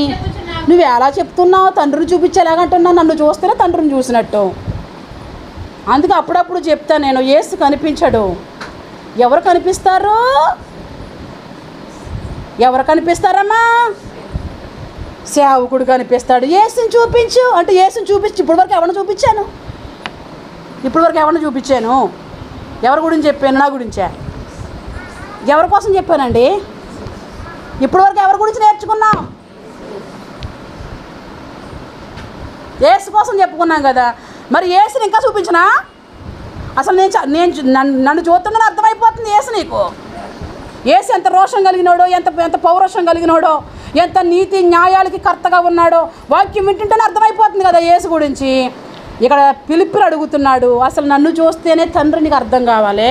నువ్వు ఎలా చెప్తున్నావు? తండ్రిని చూపించేలాగంటున్నావు. నన్ను చూస్తేనే తండ్రిని చూసినట్టు. అందుకే అప్పుడప్పుడు చెప్తా నేను, యేసు కనిపించడు. ఎవరు కనిపిస్తారు? ఎవరు కనిపిస్తారమ్మా? సేవకుడు కనిపిస్తాడు. యేసుని చూపించు అంటే యేసుని చూపించు. ఇప్పటివరకు ఎవరిని చూపించాను? ఎవరి గురించి చెప్పాను? నా గురించే. ఎవరి కోసం చెప్పానండి? ఇప్పటివరకు ఎవరి గురించి నేర్చుకున్నాం? యేసు కోసం చెప్పుకున్నాం కదా. మరి యేసుని ఇంకా చూపించినా? అసలు నన్ను చూస్తున్నాను అర్థమైపోతుంది యేసు నీకు. యేసు ఎంత రోషం కలిగినాడో, ఎంత పౌరుషం కలిగినాడో, ఎంత నీతి న్యాయాలకి కర్తగా ఉన్నాడో వాక్యం వింటుంటేనే అర్థమైపోతుంది కదా యేసు గురించి. ఇక్కడ పిలుపుని అడుగుతున్నాడు, అసలు నన్ను చూస్తేనే తండ్రి నీకు అర్థం కావాలి,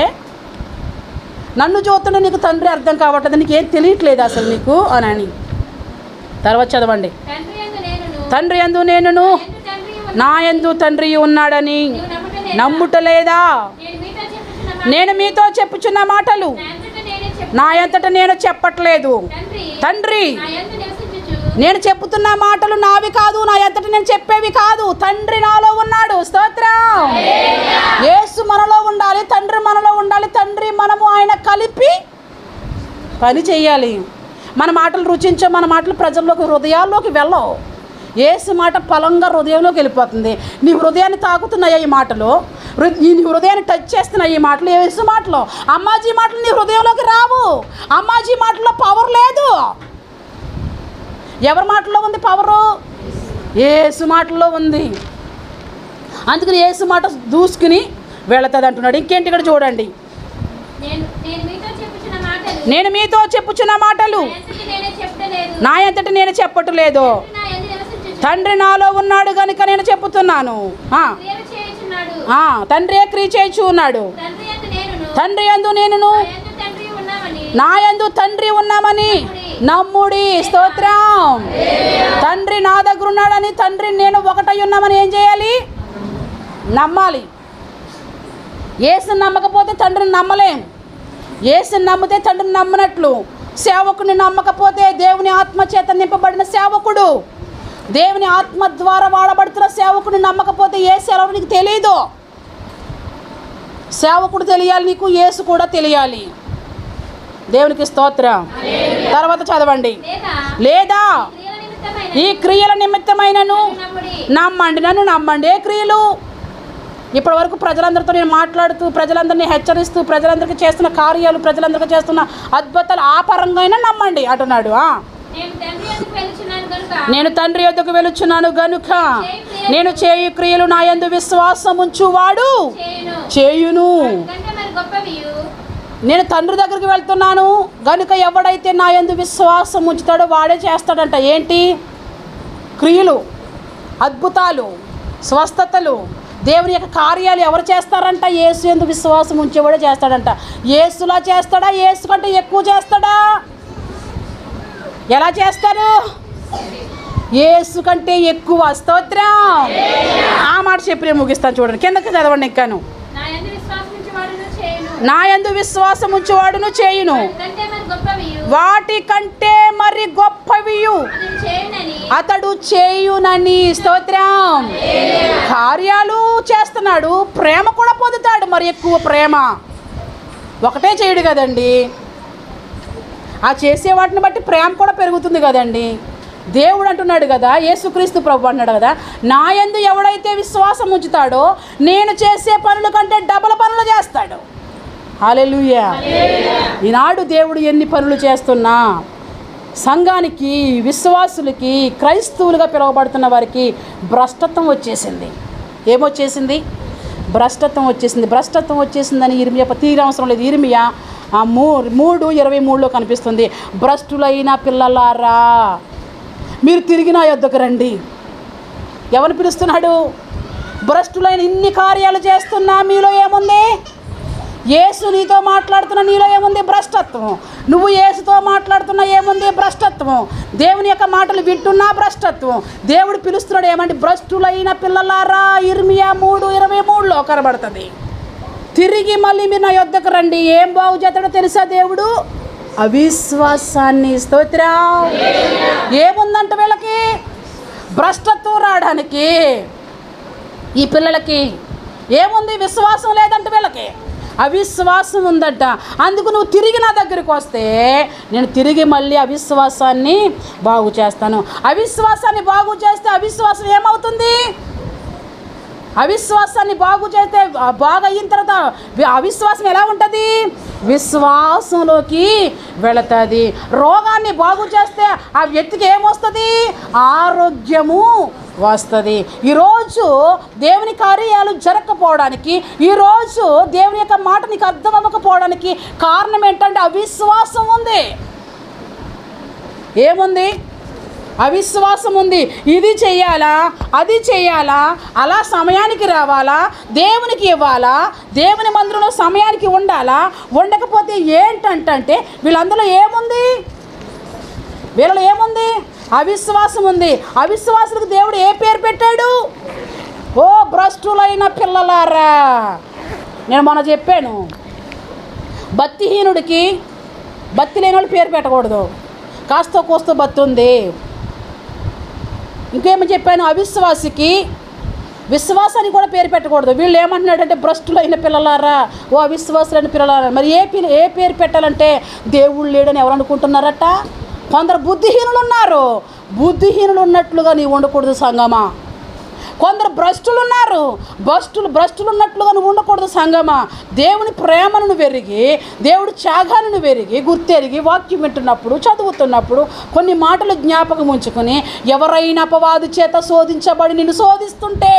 నన్ను చూస్తుంటే నీకు తండ్రి అర్థం కావట్లేదు, నీకేం తెలియట్లేదు అసలు నీకు అని. తర్వాత చదవండి, తండ్రి యందు నేనును నా యందు తండ్రి ఉన్నాడని నమ్ముటలేదా? నేను మీతో చెప్పుచున్న మాటలు నా అంతట నేను చెప్పట్లేదు. తండ్రి నేను చెప్పుతున్న మాటలు నావి కాదు, నా అంతట నేను చెప్పేవి కాదు. తండ్రి నాలో ఉన్నాడు. స్తోత్రం. యేసు మనలో ఉండాలి, తండ్రి మనలో ఉండాలి. తండ్రి మనము ఆయన కలిపి పని చేయాలి. మన మాటలు రుచించో, మన మాటలు ప్రజల్లోకి హృదయాల్లోకి వెళ్ళవు. యేసు మాట బలంగా హృదయంలోకి వెళ్ళిపోతుంది. నీ హృదయాన్ని తాకుతున్నాయా ఈ మాటలు? నీ హృదయాన్ని టచ్ చేస్తున్నాయి ఈ మాటలు. యేసు మాటలు, అమ్మాజీ మాటలు నీ హృదయంలోకి రావు. అమ్మాజీ మాటల్లో పవర్ లేదు. ఎవరి మాటల్లో ఉంది పవరు? యేసు మాటల్లో ఉంది. అందుకని యేసు మాట దూసుకుని వెళుతుంది అంటున్నాడు. ఇంకేంటి ఇక్కడ చూడండి, నేను మీతో చెప్పుచున్న మాటలు నా అంతట నేను చెప్పట్లేదు, తండ్రి నాలో ఉన్నాడు కనుక నేను చెప్పుతున్నాను. తండ్రి క్రియ చేయించు ఉన్నాడు. తండ్రి యందు నేనును నా యందు తండ్రి ఉన్నామని నమ్ముడి. స్తోత్రం. తండ్రి నా దగ్గర ఉన్నాడని, తండ్రి నేను ఒకటై ఉన్నామని ఏం చేయాలి? నమ్మాలి. యేసుని నమ్మకపోతే తండ్రిని నమ్మలేం. యేసుని నమ్మితే తండ్రిని నమ్మనట్లు. సేవకుని నమ్మకపోతే, దేవుని ఆత్మ చేత నింపబడిన సేవకుడు, దేవుని ఆత్మ ద్వారా వాడబడుతున్న సేవకుని నమ్మకపోతే యేసు ఎవరో నీకు తెలియదు. సేవకుడు తెలియాలి నీకు, యేసు కూడా తెలియాలి. దేవునికి స్తోత్రం. తర్వాత చదవండి, లేదా ఈ క్రియల నిమిత్తమైనను నమ్మండి. నన్ను నమ్మండి. ఏ క్రియలు? ఇప్పటి వరకు ప్రజలందరితో నేను మాట్లాడుతూ, ప్రజలందరినీ హెచ్చరిస్తూ, ప్రజలందరికీ చేస్తున్న కార్యాలు, ప్రజలందరికీ చేస్తున్న అద్భుతాలు ఆ పరంగా అయినా నమ్మండి అంటున్నాడు. నేను తండ్రి యొద్దకు వెలుచున్నాను గనుక నేను చేయు క్రియలు నా యందు విశ్వాసం ఉంచువాడు చేయును. నేను తండ్రి దగ్గరికి వెళ్తున్నాను గనుక ఎవడైతే నా యందు విశ్వాసం ఉంచుతాడో వాడే చేస్తాడంట. ఏంటి? క్రియలు, అద్భుతాలు, స్వస్థతలు, దేవుని యొక్క కార్యాలు ఎవరు చేస్తారంట? యేసు యందు విశ్వాసం ఉంచేవాడే చేస్తాడంట. యేసులా చేస్తాడా? యేసు కంటే ఎక్కువ చేస్తాడా? ఎలా చేస్తారు? యేసు కంటే ఎక్కువ. స్తోత్రం. ఆ మాట చెప్పి నేను ముగిస్తాను. చూడండి, కిందకి చదవండి. ఇంకాను, నా యందు విశ్వాసం ఉంచేవాడును చేయును, వాటి కంటే మరి గొప్పవియు అతడు చేయునని. స్తోత్రం. కార్యాలు చేస్తున్నాడు, ప్రేమ కూడా పొందుతాడు. మరి ఎక్కువ ప్రేమ. ఒకటే చేయడు కదండి, ఆ చేసే వాటిని బట్టి ప్రేమ కూడా పెరుగుతుంది కదండి. దేవుడు అంటున్నాడు కదా, యేసుక్రీస్తు ప్రభు అన్నాడు కదా, నా యందు ఎవడైతే విశ్వాసం ఉంచుతాడో నేను చేసే పనుల కంటే డబల్ పనులు చేస్తాడు. హల్లెలూయా. ఈనాడు దేవుడు ఎన్ని పనులు చేస్తున్నా సంఘానికి, విశ్వాసులకి, క్రైస్తవులుగా పిలువబడుతున్న వారికి భ్రష్టత్వం వచ్చేసింది. ఏమొచ్చేసింది? భ్రష్టత్వం వచ్చేసింది. భ్రష్టత్వం వచ్చేసిందని ఇర్మియా తీరవసరం లేదు. ఇర్మియా 3:23 కనిపిస్తుంది. భ్రష్టులైన పిల్లలారా మీరు తిరిగి నా యొద్దకు రండి. ఎవరిని పిలుస్తున్నాడు? భ్రష్టులైన ఇన్ని కార్యాలు చేస్తున్నా మీలో ఏముంది? యేసు నీతో మాట్లాడుతున్న నీలో ఏముంది? భ్రష్టత్వం. నువ్వు యేసుతో మాట్లాడుతున్నా ఏముంది? భ్రష్టత్వం. దేవుని యొక్క మాటలు వింటున్నా భ్రష్టత్వం. దేవుడు పిలుస్తున్నాడు ఏమంటే భ్రష్టులైన పిల్లలారా. ఇర్మియా 3:23 కనబడుతుంది. తిరిగి మళ్ళీ మీరు నా యొద్దకు రండి. ఏం బాగు చేస్తాడో తెలుసా దేవుడు? అవిశ్వాసాన్ని. స్తోత్రం. ఏముందంట వీళ్ళకి? భ్రష్టత్వం రావడానికి ఈ పిల్లలకి ఏముంది? విశ్వాసం లేదంట వీళ్ళకి, అవిశ్వాసం ఉందట. అందుకు నువ్వు తిరిగి నా దగ్గరికి వస్తే నేను తిరిగి మళ్ళీ అవిశ్వాసాన్ని బాగు చేస్తాను. అవిశ్వాసాన్ని బాగు చేస్తే అవిశ్వాసం ఏమవుతుంది? అవిశ్వాసాన్ని బాగు చేస్తే బాగా అయిన తర్వాత అవిశ్వాసం ఎలా ఉంటుంది? విశ్వాసంలోకి వెళుతుంది. రోగాన్ని బాగు చేస్తే ఆ వ్యక్తికి ఏమొస్తుంది? ఆరోగ్యము వస్తుంది. ఈరోజు దేవుని కార్యాలు జరగకపోవడానికి, ఈరోజు దేవుని యొక్క మాట నీకు అర్థం అవ్వకపోవడానికి కారణం ఏంటంటే అవిశ్వాసం ఉంది. ఏముంది? అవిశ్వాసం ఉంది. ఇది చెయ్యాలా, అది చెయ్యాలా, అలా సమయానికి రావాలా, దేవునికి ఇవ్వాలా, దేవుని మందిరంలో సమయానికి ఉండాలా, ఉండకపోతే ఏంటంటే వీళ్ళందరూ ఏముంది? వీళ్ళలో ఏముంది? అవిశ్వాసం ఉంది. అవిశ్వాసులకు దేవుడు ఏ పేరు పెట్టాడు? ఓ భ్రష్టులైన పిల్లలారా. నేను మొన్న చెప్పాను, భక్తిహీనుడికి భక్తి లేని వాళ్ళు పేరు పెట్టకూడదు. కాస్త కోస్తో భక్తి ఉంది. ఇంకేమని చెప్పాను? అవిశ్వాసికి విశ్వాసాన్ని కూడా పేరు పెట్టకూడదు. వీళ్ళు ఏమంటున్నాడంటే భ్రష్టులైన పిల్లలారా, ఓ అవిశ్వాసులైన పిల్లలారా. మరి ఏ పేరు పెట్టాలంటే దేవుడు లేడని ఎవరు అనుకుంటున్నారట? కొందరు బుద్ధిహీనులు ఉన్నారు. బుద్ధిహీనులు ఉన్నట్లుగా నీవు ఉండకూడదు సంగమా. కొందరు భ్రష్టులు ఉన్నారు. భ్రష్టులు ఉన్నట్లుగా నువ్వు ఉండకూడదు సంగమా. దేవుని ప్రేమను నువ్వు ఎరిగి, దేవుడి త్యాగాన్ని నువ్వు ఎరిగి, గుర్తెరిగి వాక్యం వింటున్నప్పుడు, చదువుతున్నప్పుడు కొన్ని మాటలు జ్ఞాపకం ఉంచుకొని, ఎవరైనా అపవాది చేత శోధించబడి నిన్ను శోధిస్తుంటే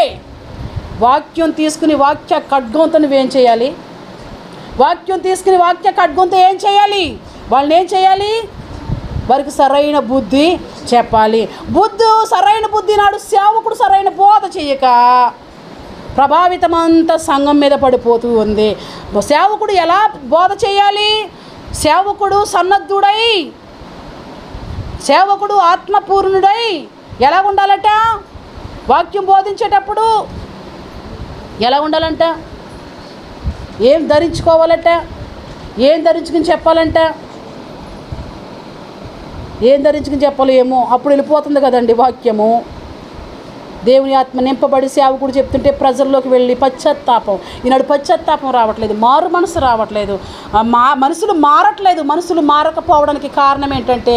వాక్యం తీసుకుని వాక్య ఖడ్గంతో నువ్వేం చేయాలి? వాక్యం తీసుకుని వాక్య ఖడ్గంతో ఏం చేయాలి? వాళ్ళని ఏం చేయాలి? వారికి సరైన బుద్ధి చెప్పాలి. సరైన బుద్ధి నాడు సేవకుడు సరైన బోధ చేయక ప్రభావితమంతా సంఘం మీద పడిపోతూ ఉంది. సేవకుడు ఎలా బోధ చేయాలి? సేవకుడు సన్నద్ధుడై, సేవకుడు ఆత్మపూర్ణుడై ఎలా ఉండాలట? వాక్యం బోధించేటప్పుడు ఎలా ఉండాలంట? ఏం ధరించుకోవాలట? ఏం ధరించుకుని చెప్పాలంట? ఏం ధరించుకుని చెప్పాలో ఏమో. అప్పుడు వెళ్ళిపోతుంది కదండి వాక్యము. దేవుని ఆత్మ నింపబడి సేవకుడు చెప్తుంటే ప్రజల్లోకి వెళ్ళి పశ్చాత్తాపం. ఈనాడు పశ్చాత్తాపం రావట్లేదు, మారు మనసు రావట్లేదు, మనుషులు మారట్లేదు. మనుషులు మారకపోవడానికి కారణం ఏంటంటే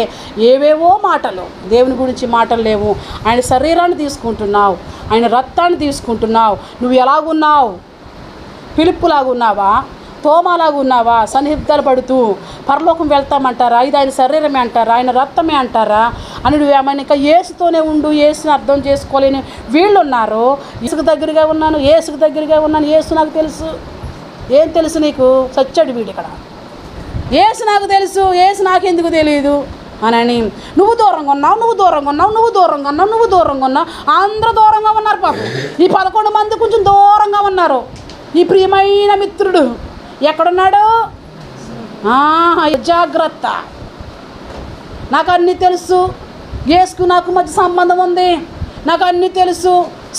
ఏవేవో మాటలు, దేవుని గురించి మాటలు లేవు. ఆయన శరీరాన్ని తీసుకుంటున్నావు, ఆయన రక్తాన్ని తీసుకుంటున్నావు. నువ్వు ఎలాగున్నావు? పిలుపులాగున్నావా? తోమాలాగా ఉన్నావా? సన్నిహితాలు పడుతూ పరలోకం వెళ్తామంటారా? ఇది ఆయన శరీరమే అంటారా? ఆయన రక్తమే అంటారా? అని నువ్వేమైనా ఇంకా యేసుతోనే ఉండు, యేసుని అర్థం చేసుకోలేని వీళ్ళు ఉన్నారు. యేసుకు దగ్గరగా ఉన్నాను, యేసుకు దగ్గరగా ఉన్నాను, యేసు నాకు తెలుసు. ఏం తెలుసు నీకు? చచ్చాడు వీడు ఇక్కడ. యేసు నాకు తెలుసు, యేసు నాకెందుకు తెలియదు అని నువ్వు దూరంగా ఉన్నావు, నువ్వు దూరంగా ఉన్నావు, నువ్వు దూరంగా ఉన్నావు, నువ్వు దూరంగా ఉన్నావు. అందరూ దూరంగా ఉన్నారు పాపం. ఈ 11 మంది కొంచెం దూరంగా ఉన్నారు. ఈ ప్రియమైన మిత్రుడు ఎక్కడున్నాడు? జాగ్రత్త. నాకు అన్నీ తెలుసు, యేసుకు నాకు మధ్య సంబంధం ఉంది, నాకు అన్నీ తెలుసు,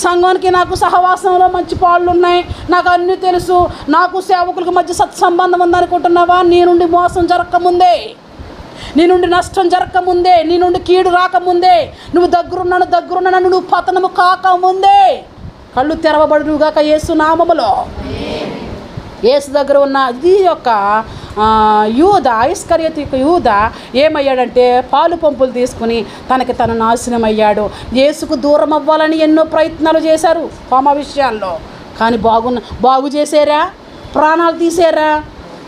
సంఘానికి నాకు సహవాసంలో మంచి పాళ్ళు ఉన్నాయి, నాకు అన్నీ తెలుసు, నాకు సేవకులకు మధ్య సత్సంబంధం ఉందనుకుంటున్నావా? నీ నుండి మోసం జరగకముందే, నీ నుండి నష్టం జరగకముందే, నీ నుండి కీడు రాకముందే, నువ్వు దగ్గరున్నాను నువ్వు పతనము కాకముందే కళ్ళు తెరవబడుగాక యేసు నామములో. యేసు దగ్గర ఉన్న ఇది యొక్క ఇస్కరియోతు యొక్క యూద ఏమయ్యాడంటే పాలు పంపులు తీసుకుని తనకి తను నాశనం అయ్యాడు. యేసుకు దూరం అవ్వాలని ఎన్నో ప్రయత్నాలు చేశారు తోమా విషయాల్లో. కానీ బాగు చేశారా? ప్రాణాలు తీసారా?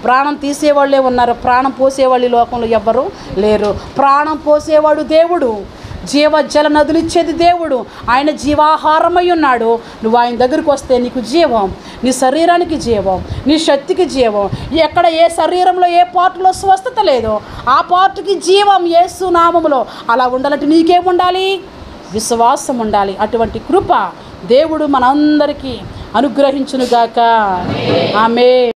ప్రాణం తీసేవాళ్ళే ఉన్నారు, ప్రాణం పోసేవాళ్ళు ఈ లోకంలో ఎవ్వరు లేరు. ప్రాణం పోసేవాడు దేవుడు, జీవజల నదులు ఇచ్చేది దేవుడు. ఆయన జీవాహారమై ఉన్నాడు. నువ్వు ఆయన దగ్గరికి వస్తే నీకు జీవం, నీ శరీరానికి జీవం, నీ శక్తికి జీవం. ఎక్కడ ఏ శరీరంలో ఏ పార్ట్లో స్వస్థత లేదో ఆ పార్ట్కి జీవం యేసు నామములో. అలా ఉండాలంటే నీకేముండాలి? విశ్వాసం ఉండాలి. అటువంటి కృప దేవుడు మనందరికీ అనుగ్రహించునుగాక. ఆమేన్.